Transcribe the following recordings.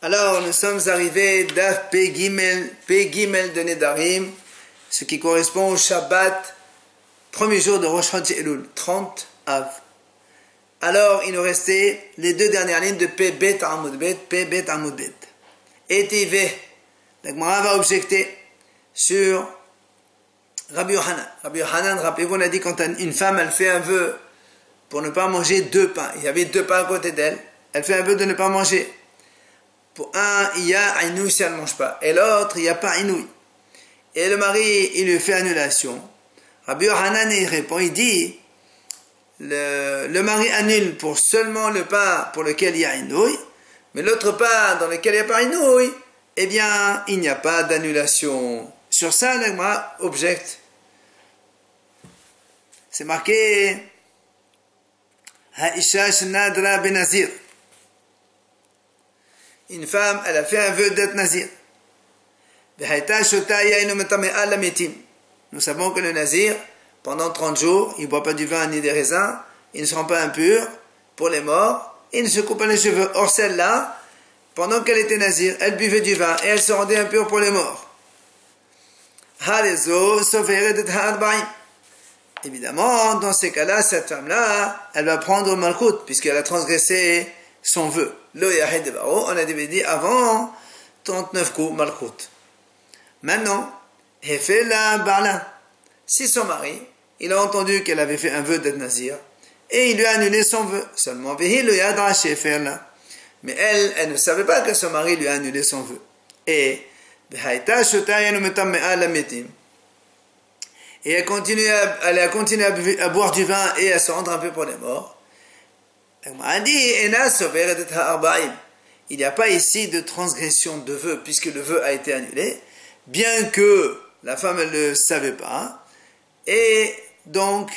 Alors, nous sommes arrivés d'Af P Gimel de Nedarim, ce qui correspond au Shabbat, premier jour de Rosh Chodesh Elul, 30 Av. Alors, il nous restait les deux dernières lignes de P Bet Amud Bet, P Bet Amud Bet. Et Tivé, la Gemara va objecter sur Rabbi Yohanan. Rabbi Yohanan, rappelez-vous, on a dit quand une femme, elle fait un vœu pour ne pas manger deux pains. Il y avait deux pains à côté d'elle. Elle fait un vœu de ne pas manger. Pour un, il y a inouï si elle ne mange pas. Et l'autre, il n'y a pas inouï. Et le mari, il lui fait annulation. Rabbi Yohanan, il répond, il dit, le mari annule pour seulement le pain pour lequel il y a inouï, mais l'autre pain dans lequel il n'y a pas inouï, eh bien, il n'y a pas d'annulation. Sur ça, le Gemara objecte. C'est marqué, Ha'isha shnadra benazir. Une femme, elle a fait un vœu d'être nazir. Nous savons que le nazir, pendant 30 jours, il ne boit pas du vin ni des raisins, il ne se rend pas impur pour les morts, il ne se coupe pas les cheveux. Or celle-là, pendant qu'elle était nazir, elle buvait du vin et elle se rendait impure pour les morts. Évidemment, dans ces cas-là, cette femme-là, elle va prendre malchut, puisqu'elle a transgressé son vœu. On a dit avant 39 coups malchut. Maintenant, si son mari, il a entendu qu'elle avait fait un vœu d'être nazir, et il lui a annulé son vœu, seulement, mais elle ne savait pas que son mari lui a annulé son vœu. Et elle a continué à boire du vin et à se rendre un peu pour les morts. Elle dit, il n'y a pas ici de transgression de vœu, puisque le vœu a été annulé, bien que la femme ne le savait pas, et donc,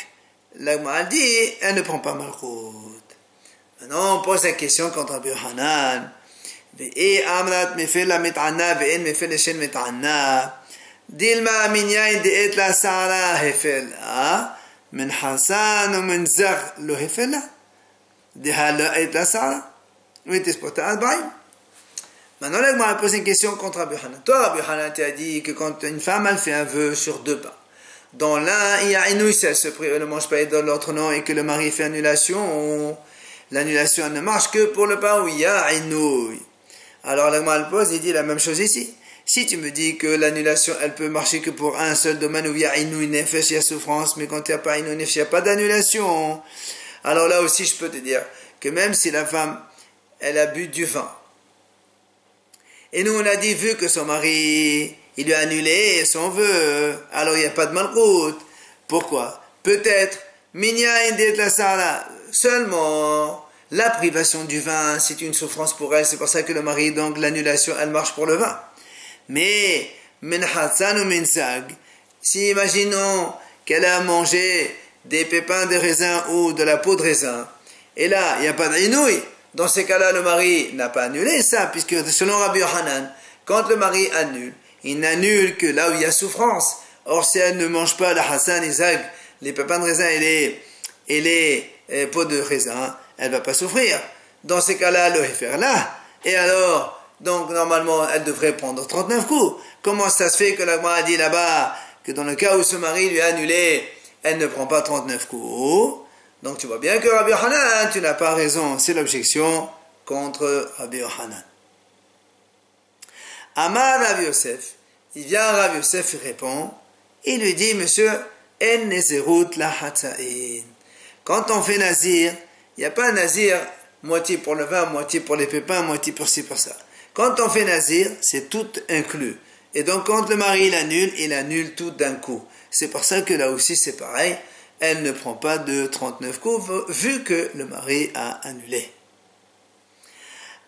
la Gemara dit, elle ne prend pas malchut. Maintenant, on pose la question contre Rabbi Yohanan. Dilma minyain de'et la sara hefela, min hasan ou min zar lo hefela, deha lo et la sara, ou et espota albaïm. Maintenant, là, on pose une question contre Rabbi Yohanan. Toi, Rabbi Yohanan, tu as dit que quand une femme, elle fait un vœu sur deux pains, dans l'un, il y a inouï, si elle ne mange pas, et dans l'autre non, et que le mari fait annulation, l'annulation, elle ne marche que pour le pain où il y a inouï. Alors, là, on pose, il dit la même chose ici. Si tu me dis que l'annulation, elle peut marcher que pour un seul domaine où il y a inouï nefesh, il y a souffrance, mais quand il n'y a pas inouï nefesh, il n'y a pas d'annulation. Alors là aussi, je peux te dire que même si la femme, elle a bu du vin, et nous on a dit, vu que son mari, il lui a annulé son vœu, alors il n'y a pas de malchut. Pourquoi? Peut-être, minya indet la sala, seulement la privation du vin, c'est une souffrance pour elle, c'est pour ça que le mari, donc l'annulation, elle marche pour le vin. Mais, min hatsan ou min sag, si imaginons qu'elle a mangé des pépins de raisin ou de la peau de raisin, et là, il n'y a pas d'inouï, dans ces cas-là, le mari n'a pas annulé ça, puisque selon Rabbi Yohanan, quand le mari annule, il n'annule que là où il y a souffrance. Or, si elle ne mange pas la hassan et zag, les pépins de raisin et les peaux de raisin, elle ne va pas souffrir. Dans ces cas-là, le hefer là, et alors, donc normalement, elle devrait prendre 39 coups. Comment ça se fait que la Gemara a dit là-bas que dans le cas où ce mari lui a annulé, elle ne prend pas 39 coups? Donc tu vois bien que Rabbi Yohanan, tu n'as pas raison. C'est l'objection contre Rabbi Yohanan. Amar Rabbi Yosef, il vient Rabbi Yosef, il répond, il lui dit, monsieur, en nezerut la hatza'in. Quand on fait nazir, il n'y a pas un nazir, moitié pour le vin, moitié pour les pépins, moitié pour ci, pour ça. Quand on fait nazir, c'est tout inclus. Et donc quand le mari il annule tout d'un coup. C'est pour ça que là aussi c'est pareil. Elle ne prend pas de 39 coups vu que le mari a annulé.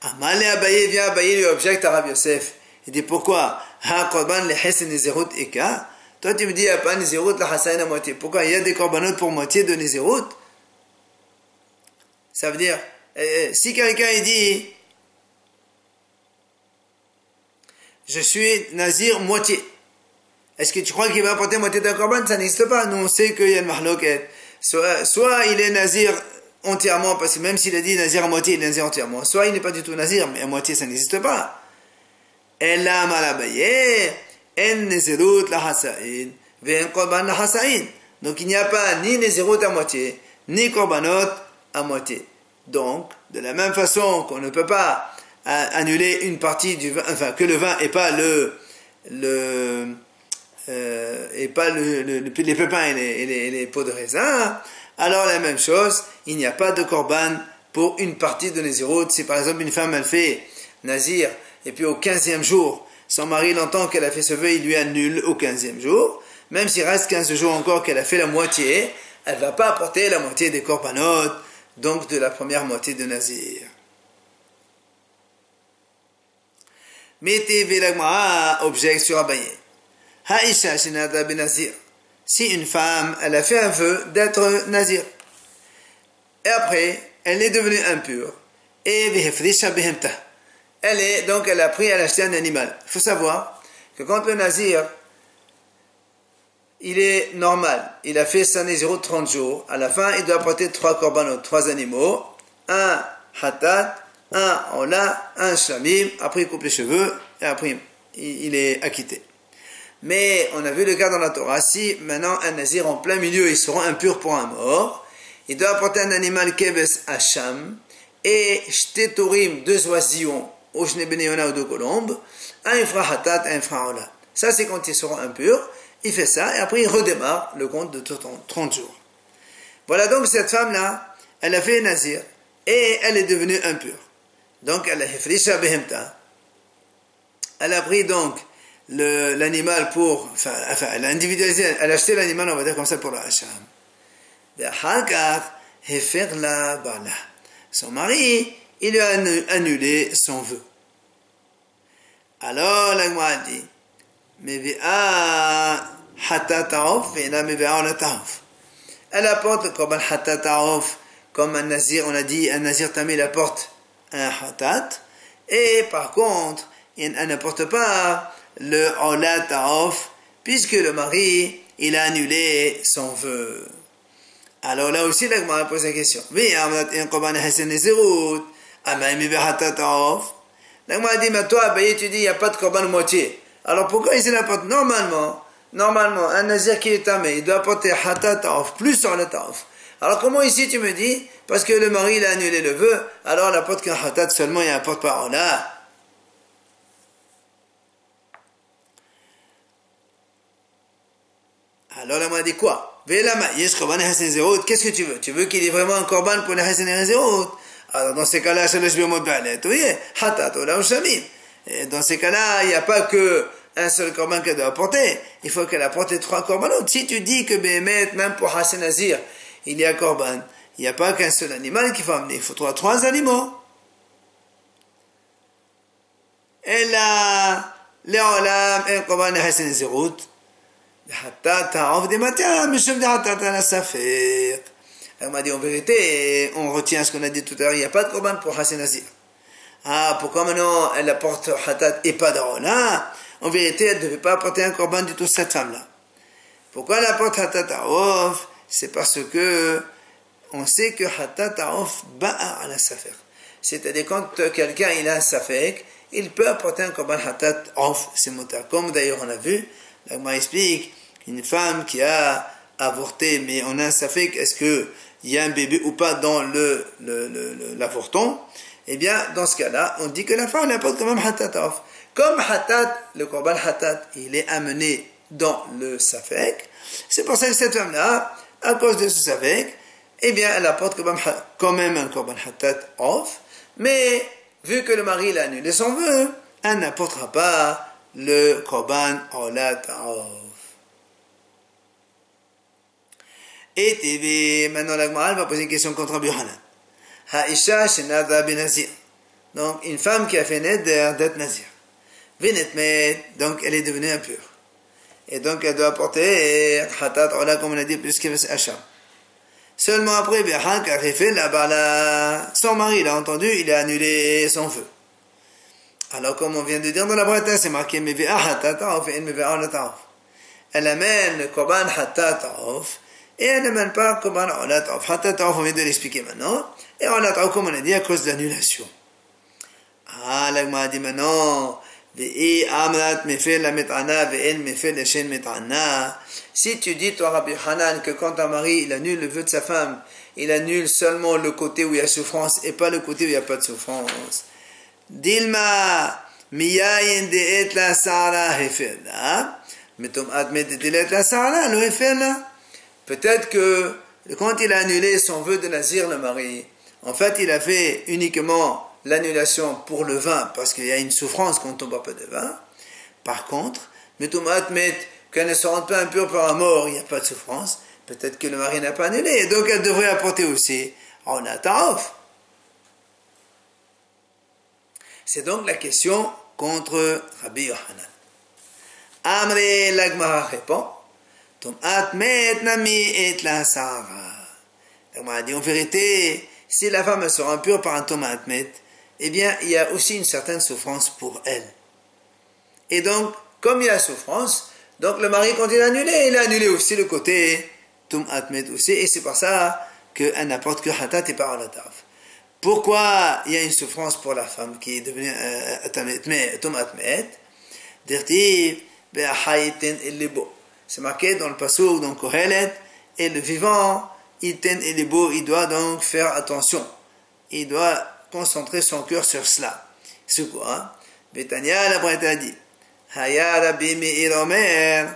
Amalé Abaye vient, Abaye lui objecte à Rabbi Yosef. Il dit pourquoi? Ha korban le hesen nezerut eka. Toi tu me dis il n'y a pas nezerut la hasain à moitié. Pourquoi il y a des korbanot pour moitié de nezerut? Ça veut dire si quelqu'un il dit je suis nazir moitié. Est-ce que tu crois qu'il va apporter moitié d'un korban? Ça n'existe pas. Nous, on sait qu'il y a une mahloket. Soit il est nazir entièrement, parce que même s'il a dit nazir à moitié, il est nazir entièrement. Soit il n'est pas du tout nazir, mais à moitié ça n'existe pas. Ella malabaye, en nezirut la hasaïn, ve en korban la hasaïn. Donc il n'y a pas ni nezirut à moitié, ni korbanot à moitié. Donc, de la même façon qu'on ne peut pas annuler une partie du vin, enfin que le vin et pas les pépins et les peaux de raisin, alors la même chose, il n'y a pas de korban pour une partie de Nézirut. Si par exemple une femme elle fait Nazir et puis au 15e jour, son mari l'entend qu'elle a fait ce vœu, il lui annule au 15e jour, même s'il reste 15 jours encore qu'elle a fait la moitié, elle ne va pas apporter la moitié des korbanot, donc de la première moitié de Nazir. Mettez Velagmara, objecte sur Abaye. Haïcha Shinada ben Nazir. Si une femme, elle a fait un vœu d'être Nazir, et après, elle est devenue impure, et elle a pris, elle a acheté un animal. Il faut savoir que quand le Nazir, il est normal, il a fait sa Nazirut 30 jours, à la fin, il doit apporter 3 korbanot, 3 animaux, un hatat, un ola, un shlamim, après il coupe les cheveux, et après il est acquitté. Mais on a vu le cas dans la Torah, si maintenant un nazir en plein milieu, ils seront impurs pour un mort, il doit apporter un animal kebes hacham, et shtetorim, 2 oisillons, ou shne beneona ou 2 colombes, un ifra hatat, un ifra ola. Ça c'est quand ils seront impurs, il fait ça, et après il redémarre le compte de 30 jours. Voilà donc cette femme-là, elle a fait un nazir, et elle est devenue impure. Donc elle a hefrisha behemta, elle a pris donc l'animal pour, enfin, elle a individualisé, elle a acheté l'animal, on va dire comme ça, pour le hacham. Son mari, il lui a annulé son vœu. Alors, la Gemara dit, elle apporte le korban hatat comme un nazir, on a dit, un nazir tamé, il apporte un hatat, et par contre, elle n'apporte pas le olat ta'of, puisque le mari, il a annulé son vœu. Alors là aussi, la Gemara pose la question. La Gemara dit, mais toi, Abaye, tu dis, il n'y a pas de korban moitié. Alors pourquoi il apporte normalement, un nazir qui est tamé, il doit apporter hatat ta'of, plus olat ta'of. Alors comment ici tu me dis, parce que le mari, il a annulé le vœu, alors il n'apporte qu'un hatat seulement, il n'apporte pas olat. Alors là, on m'a dit quoi? Qu'est-ce que tu veux? Tu veux qu'il y ait vraiment un korban pour les Hasen et Nezirut? Alors dans ces cas-là, dans ces cas-là, il n'y a pas que un seul korban qu'elle doit apporter. Il faut qu'elle apporte les 3 korbanot. Si tu dis que Béhémet, même pour Hasen Nazir, il y a korban, il n'y a pas qu'un seul animal qu'il faut amener. Il faut 3 animaux. Et là, les olam et korban et Hasen Nezirut. Elle m'a dit en vérité, on retient ce qu'on a dit tout à l'heure, il n'y a pas de korban pour Hasen Nazir. Ah, pourquoi maintenant elle apporte hatat et pas d'arona? En vérité, elle ne devait pas apporter un korban du tout, cette femme-là. Pourquoi elle apporte hatat ta'of? C'est parce que on sait que hatat ta'of ba'a ala safek. C'est-à-dire quand quelqu'un il a un safek, il peut apporter un korban hatat ta'of, c'est motard. Comme d'ailleurs on a vu, la Gemara explique une femme qui a avorté, mais on a un safek, est-ce qu'il y a un bébé ou pas dans l'avorton? Eh bien, dans ce cas-là, on dit que la femme apporte quand même hatat ta'of. Comme hatat, le korban hatat, il est amené dans le safek, c'est pour ça que cette femme-là, à cause de ce safek, eh bien, elle apporte quand même un korban hatat off, mais vu que le mari l'a annulé son vœu, elle n'apportera pas le korban olat ta'of. Et TV, maintenant la Gemara va poser une question contre Rabbi Yochanan. Haïcha shenada ben Nazir. Donc, une femme qui a fait neder d'être Nazir. Venetmet, donc elle est devenue impure. Et donc elle doit apporter hatat ola, comme on a dit, plus que hacham. Seulement après, son mari l'a entendu, il a annulé son feu. Alors, comme on vient de dire dans la Braïta, c'est marqué elle amène le korban hatat ta'of, Et elle ne mène pas comme on vient de l'expliquer maintenant. Et on l'a comme on a dit à cause de l'annulation. Ah, l'agma dit maintenant, si tu dis, toi, Rabbi Hanan, que quand un mari, il annule le vœu de sa femme, il annule seulement le côté où il y a souffrance et pas le côté où il n'y a pas de souffrance. Dilma, miyayin de et la sara hefela. Metom admet de et la sara, le hefela. Peut-être que quand il a annulé son vœu de nazir, le mari, en fait, il a fait uniquement l'annulation pour le vin, parce qu'il y a une souffrance quand on ne boit pas de vin. Par contre, metom admet qu'elle ne se rende pas impure par la mort, il n'y a pas de souffrance. Peut-être que le mari n'a pas annulé, et donc elle devrait apporter aussi en ataof. C'est donc la question contre Rabbi Yohanan. Amre l'Agmara répond, Tom'at met nami et la sara. L'Agmara dit en vérité, si la femme sera impure par un tom'at met, eh bien il y a aussi une certaine souffrance pour elle. Et donc, comme il y a souffrance, donc le mari quand il a annulé aussi le côté tom'at met aussi, et c'est pour ça qu'elle n'apporte que hatat et pas alataf. Pourquoi il y a une souffrance pour la femme qui est devenue tom'at met? C'est marqué dans le passouk, dans Kohelet, et le vivant, il doit donc faire attention. Il doit concentrer son cœur sur cela. C'est quoi? Betania, la Braïta dit, Haya Rabbi Meir Omer,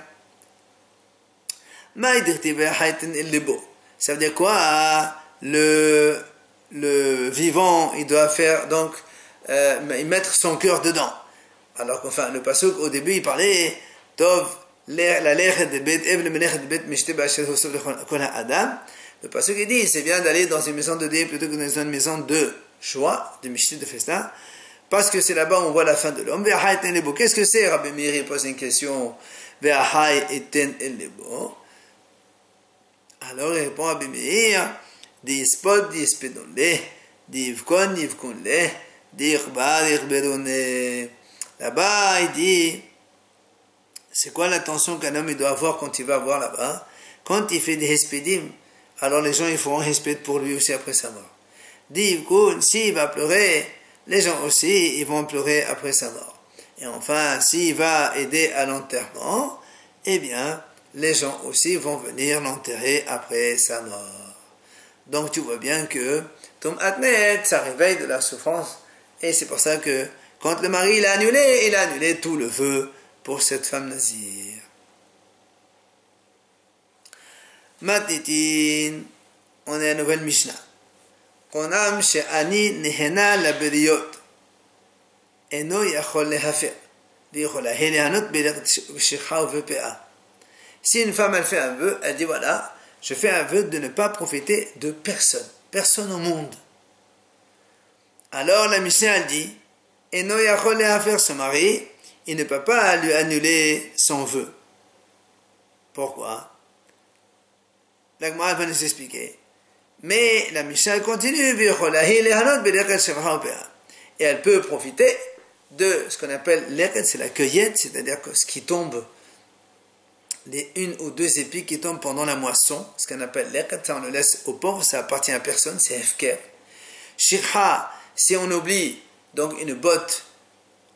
ça veut dire quoi? Le vivant, il doit faire donc mettre son cœur dedans. Alors qu'enfin, le pasuk au début, il parlait Tov la lechet de bet ev le melechet de bet mishte b'asher hosov kol ha'adam. Le pasuk il dit c'est bien d'aller dans une maison de dé plutôt que dans une maison de joie, de mishte de festin, parce que c'est là-bas où on voit la fin de l'homme. Ve'ahai eten lebo. Qu'est-ce que c'est? Rabbi Meir il pose une question. Ve'ahai eten lebo. Alors il répond Rabbi Meir. Dispod dispedonle, divkon divkonle, dirbar irbedone. Là-bas, il dit, c'est quoi l'attention qu'un homme il doit avoir quand il va voir là-bas? Quand il fait des hespédim, alors les gens ils feront hesped pour lui aussi après sa mort. Divkon, s'il va pleurer, les gens aussi ils vont pleurer après sa mort. Et enfin, s'il va aider à l'enterrement, eh bien, les gens aussi vont venir l'enterrer après sa mort. Donc tu vois bien que Tom Atmet, ça réveille de la souffrance. Et c'est pour ça que quand le mari il a annulé tout le vœu pour cette femme nazir. Matitin, on est à la nouvelle Mishnah. Konam she'ani nehena la beriot. Eno yachol lehafer. Vichol ahe lehanot berek shikha ou vpea. Si une femme elle fait un vœu, elle dit voilà, je fais un vœu de ne pas profiter de personne au monde. Alors la Mishnah elle dit, Eno yachol lehafer, son mari, il ne peut pas lui annuler son vœu. Pourquoi? La Gemara va nous expliquer. Mais la Mishnah continue, et elle peut profiter de ce qu'on appelle l'eket, c'est la cueillette, c'est-à-dire que ce qui tombe, les une ou deux épis qui tombent pendant la moisson, ce qu'on appelle l'eket, ça on le laisse aux pauvres, ça appartient à personne, c'est hefker. Shirha, si on oublie donc une botte,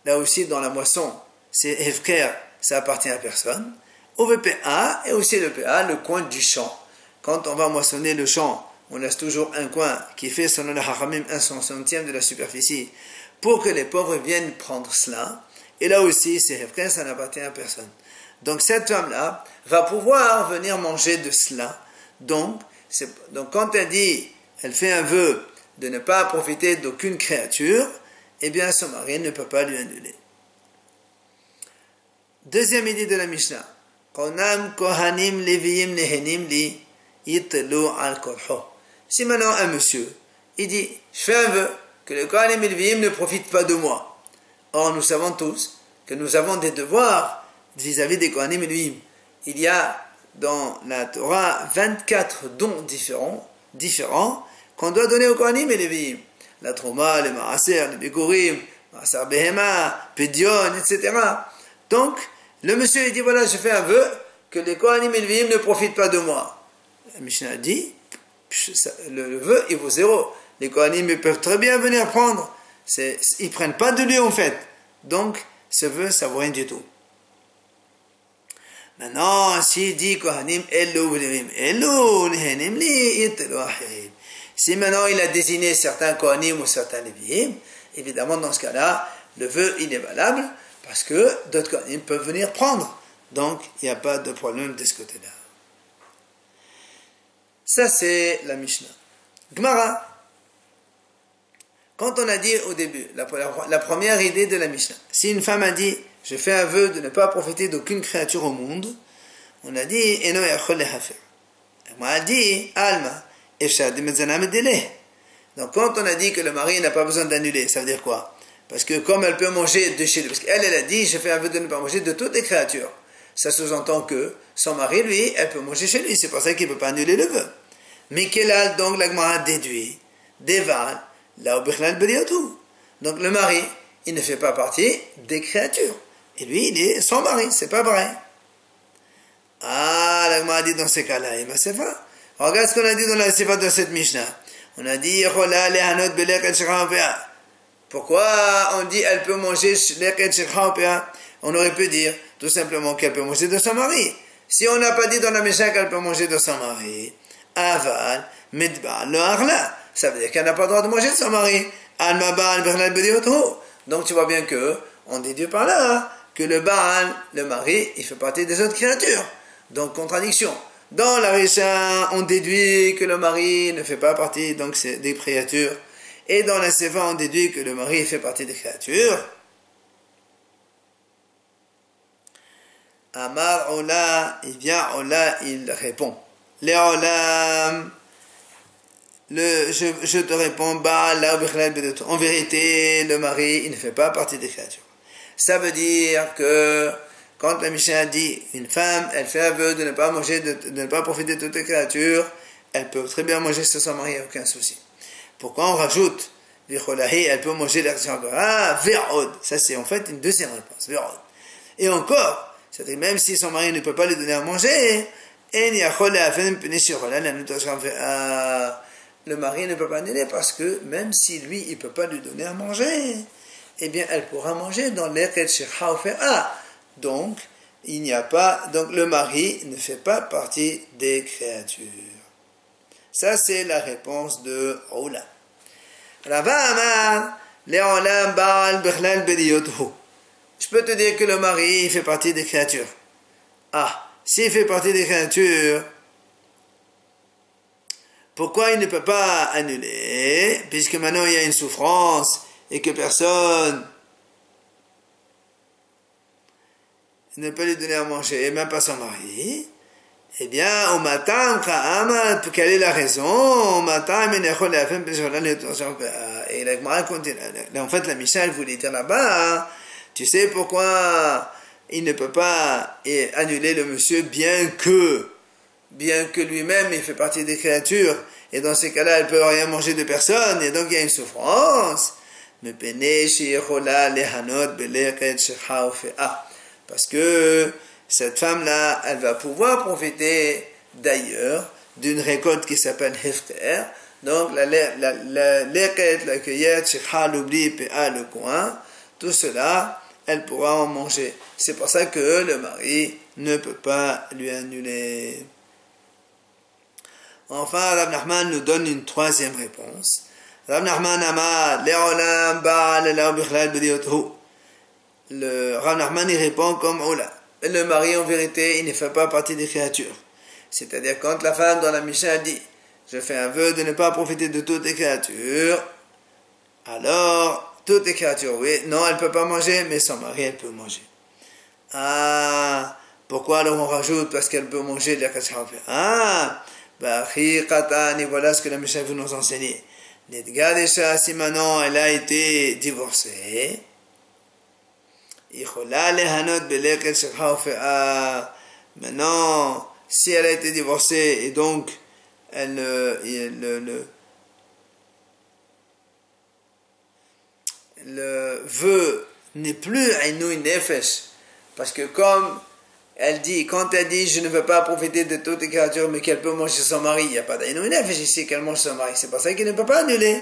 là aussi dans la moisson, c'est hefker, ça appartient à personne. OVPA, et aussi le PA, le coin du champ. Quand on va moissonner le champ, on laisse toujours un coin qui fait, selon le Haramim, 1/100 de la superficie, pour que les pauvres viennent prendre cela. Et là aussi, c'est hefker, ça n'appartient à personne. Donc cette femme-là va pouvoir venir manger de cela. Donc quand elle dit, elle fait un vœu de ne pas profiter d'aucune créature, eh bien son mari ne peut pas lui annuler. Deuxième idée de la Mishnah. Konam kohanim leviyim nehenim li yitlu al kolho. Si maintenant un monsieur, il dit, je fais un vœu que le kohanim et leviyim ne profitent pas de moi. Or nous savons tous que nous avons des devoirs vis-à-vis des kohanim et leviyim. Il y a dans la Torah 24 dons différents qu'on doit donner aux kohanim et leviyim. La troma, les maaser, les bikurim, maaser behema, pedion, etc. Donc, le monsieur il dit voilà, je fais un vœu que les kohanim et leviyim ne profitent pas de moi. La Mishnah dit, le vœu, il vaut 0. Les Kohanim, ils peuvent très bien venir prendre. Ils prennent pas de lui en fait. Donc, ce vœu, ça vaut rien du tout. Maintenant, s'il dit Kohanim, si maintenant il a désigné certains Kohanim ou certains Lévi'im, évidemment, dans ce cas-là, le vœu, il est valable parce que d'autres Kohanim peuvent venir prendre. Donc, il n'y a pas de problème de ce côté-là. Ça, c'est la Mishnah. Gemara. Quand on a dit au début, la première idée de la Mishnah, si une femme a dit, je fais un vœu de ne pas profiter d'aucune créature au monde, on a dit, Eno yachol lehafer. On a dit, Alma, efshad metzana medele. Donc quand on a dit que le mari n'a pas besoin d'annuler, ça veut dire quoi? Parce que comme elle peut manger de chez lui, parce qu'elle a dit, je fais un vœu de ne pas manger de toutes les créatures. Ça sous-entend que son mari, lui, elle peut manger chez lui. C'est pour ça qu'il ne peut pas annuler le vœu. Mais quel a donc la Gemara déduit? Deval, là où donc le mari, il ne fait pas partie des créatures. Et lui, il est son mari, c'est pas vrai. Ah, la Gemara dit dans ces cas-là, il m'a sefa. Regarde ce qu'on a dit dans la sefa de cette Mishnah. On a dit, pourquoi on dit elle peut manger on aurait pu dire tout simplement qu'elle peut manger de son mari. Si on n'a pas dit dans la Mishnah qu'elle peut manger de son mari, aval, midba, le harla, ça veut dire qu'elle n'a pas le droit de manger de son mari. Donc tu vois bien que on déduit par là que le Baal, le mari, il fait partie des autres créatures. Donc contradiction. Dans la Risha, on déduit que le mari ne fait pas partie donc c'est des créatures. Et dans la Sefa, on déduit que le mari fait partie des créatures. Amar Ola, il vient Ola, il répond. Les Olam, je te réponds, en vérité, le mari, il ne fait pas partie des créatures. Ça veut dire que quand la Mishnah dit une femme, elle fait un vœu de ne pas manger, de ne pas profiter de toutes les créatures, elle peut très bien manger sur son mari, il n'y a aucun souci. Pourquoi on rajoute elle peut manger la créature? Ah, verod. Ça c'est en fait une deuxième réponse, verod. Et encore, c'est-à-dire même si son mari ne peut pas lui donner à manger, le mari ne peut pas annuler parce que même si lui il ne peut pas lui donner à manger, eh bien elle pourra manger dans l'Eket Shekha Ofea. Donc il n'y a pas, donc le mari ne fait pas partie des créatures. Ça c'est la réponse de Oula. Rava Amar, Le'olam Baal Bechlal B'liyothu. Je peux te dire que le mari il fait partie des créatures. Ah, s'il fait partie des créatures, pourquoi il ne peut pas annuler, puisque maintenant il y a une souffrance et que personne ne peut lui donner à manger, même pas son mari? Eh bien, au matin, quelle est la raison? Au matin, et la Gemara continue. En fait, la Mishnah, elle voulait dire là-bas, tu sais pourquoi il ne peut pas annuler le monsieur, bien que lui-même, il fait partie des créatures, et dans ces cas-là, elle ne peut rien manger de personne, et donc il y a une souffrance. Parce que cette femme-là, elle va pouvoir profiter d'ailleurs d'une récolte qui s'appelle Hefter. Donc, l'équette, la cueillette, Shekha, l'oubli, PA, le coin, tout cela, elle pourra en manger. C'est pour ça que le mari ne peut pas lui annuler. Enfin, Rav Nachman nous donne une troisième réponse. Rav Nachman Amar, Le'olam Ba'al Elau Bichlal B'liyothu. Le Rav Nachman y répond comme Ola. Le mari, en vérité, il ne fait pas partie des créatures. C'est-à-dire, quand la femme dans la Mishnah dit, je fais un vœu de ne pas profiter de toutes les créatures, alors, toutes les créatures, oui, non, elle ne peut pas manger, mais son mari, elle peut manger. Ah, pourquoi alors on rajoute parce qu'elle peut manger de la créature? Ah, et voilà ce que la Mishnah veut nous enseigner. Si maintenant elle a été divorcée, maintenant, si elle a été divorcée et donc le vœu n'est plus Ainui Nefesh, parce que comme quand elle dit je ne veux pas profiter de toute créature, mais qu'elle peut manger son mari, il n'y a pas d'Aïnou Nefesh ici qu'elle mange son mari. C'est pour ça qu'il ne peut pas annuler.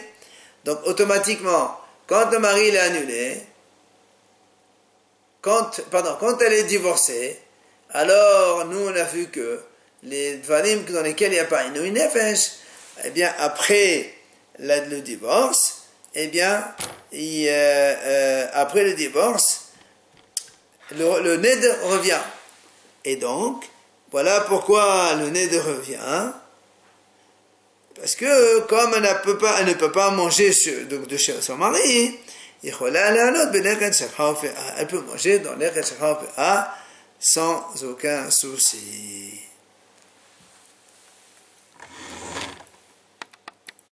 Donc automatiquement, quand le mari l'a annulé, quand elle est divorcée, alors nous on a vu que les dvarim dans lesquels il n'y a pas Aïnou Nefesh, eh bien après le divorce, eh bien après le divorce, le ned revient. Et donc, voilà pourquoi le ned revient. Parce que comme elle ne peut pas manger de chez son mari, elle peut manger dans l'air sans aucun souci.